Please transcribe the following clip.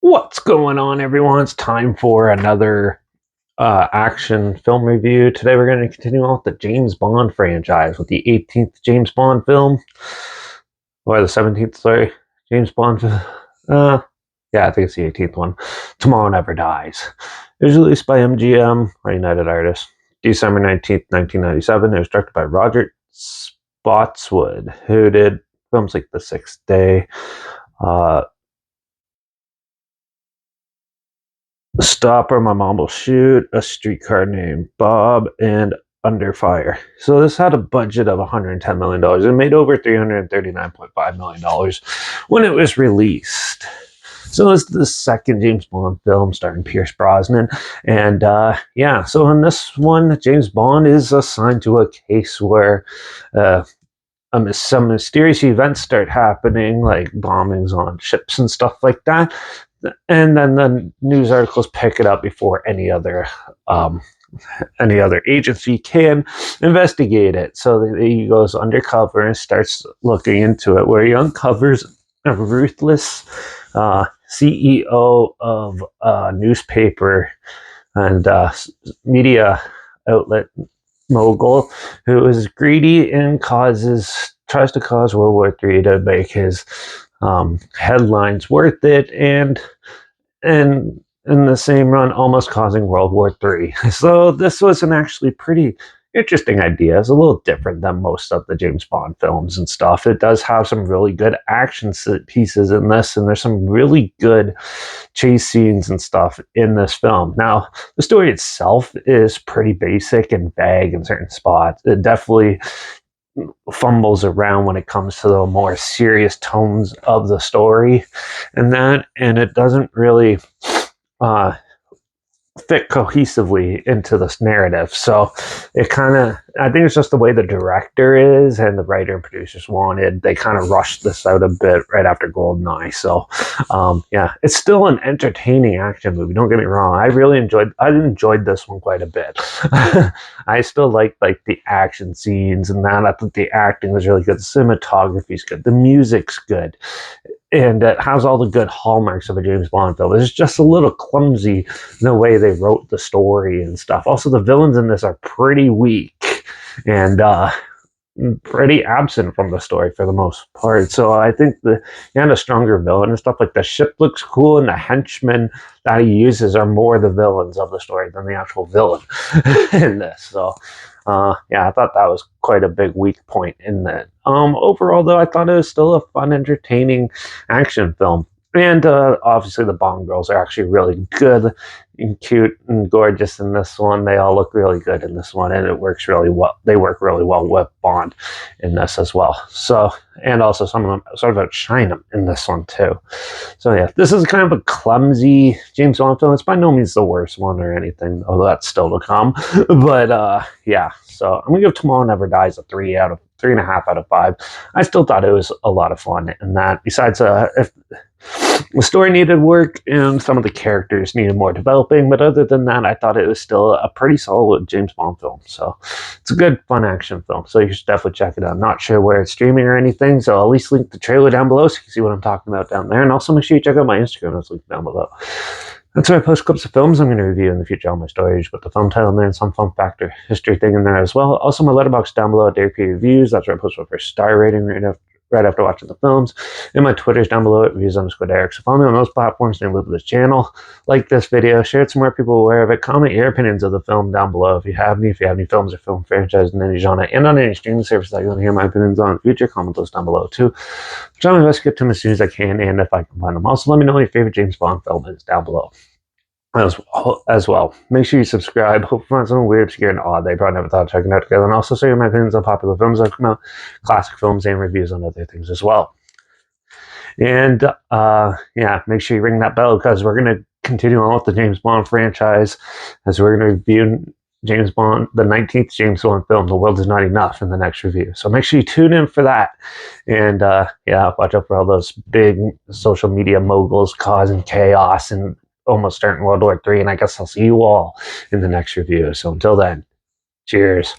What's going on, everyone? It's time for another action film review. Today we're going to continue on with the James Bond franchise with the 18th James Bond film. Or the 17th, sorry. James Bond. Yeah, I think it's the 18th one. Tomorrow Never Dies. It was released by MGM, or United Artists, December 19th, 1997. It was directed by Roger Spotswood, who did films like The Sixth Day, Stop or My Mom Will Shoot, A Streetcar Named Bob, and Under Fire. So this had a budget of $110 million. It made over $339.5 million when it was released. So it's the second James Bond film starring Pierce Brosnan. And so in this one, James Bond is assigned to a case where some mysterious events start happening, like bombings on ships and stuff like that. And then the news articles pick it up before any other agency can investigate it. So he goes undercover and starts looking into it, where he uncovers a ruthless CEO of a newspaper and media outlet mogul who is greedy and tries to cause World War III to make his headlines worth it, and in the same run almost causing World War III. So this was an actually pretty interesting idea. It's a little different than most of the James Bond films and stuff. It does have some really good action pieces in this, and there's some really good chase scenes and stuff in this film. Now, the story itself is pretty basic and vague in certain spots. It definitely fumbles around when it comes to the more serious tones of the story and it doesn't really fit cohesively into this narrative. So it I think it's just the way the director is and the writer and producers wanted. They kind of rushed this out a bit right after GoldenEye. So it's still an entertaining action movie. Don't get me wrong. I enjoyed this one quite a bit. I still liked the action scenes and that. I thought the acting was really good. The cinematography's good. The music's good. And it has all the good hallmarks of a James Bond film. It's just a little clumsy in the way they wrote the story and stuff. Also, the villains in this are pretty weak and pretty absent from the story for the most part. So I think you had a stronger villain and stuff. Like the ship looks cool, and the henchmen that he uses are more the villains of the story than the actual villain in this. So I thought that was quite a big weak point in that. Overall, though, I thought it was still a fun, entertaining action film. And obviously the Bond girls are actually really good and cute and gorgeous in this one. They all look really good in this one, and it works really well. They work really well with Bond in this as well. So, and also some of them sort of outshine him in this one too. So yeah, this is kind of a clumsy James Bond film. It's by no means the worst one or anything, although that's still to come. But so I'm gonna give Tomorrow Never Dies a 3.5 out of 5. I still thought it was a lot of fun, and that besides if the story needed work and some of the characters needed more developing, but other than that, I thought it was still a pretty solid James Bond film. So it's a good, fun action film. So you should definitely check it out. Not sure where it's streaming or anything, so I'll at least link the trailer down below so you can see what I'm talking about down there. And also make sure you check out my Instagram. It's linked down below. That's where I post clips of films I'm going to review in the future on my stories, but the film title in there and some fun factor history thing in there as well. Also, my Letterbox down below at Dairy Reviews. That's where I post my first star rating right after watching the films. And my Twitter's down below at reviews_Derek. So follow me on those platforms and loop this channel. Like this video, share it so more people are aware of it. Comment your opinions of the film down below if you have any films or film franchises in any genre and on any streaming service that you want to hear my opinions on in the future. Comment those down below too. I'm trying my best to get to them as soon as I can, and if I can find them. Also, let me know what your favorite James Bond film is down below as well. Make sure you subscribe. Hope you find something weird, obscure, and odd that you probably never thought of checking out together. And also share my opinions on popular films that come out, classic films, and reviews on other things as well. And make sure you ring that bell, because we're going to continue on with the James Bond franchise, as we're going to review James Bond, the 19th James Bond film, The World Is Not Enough, in the next review. So make sure you tune in for that. And watch out for all those big social media moguls causing chaos and almost starting World War III, and I guess I'll see you all in the next review. So until then, cheers.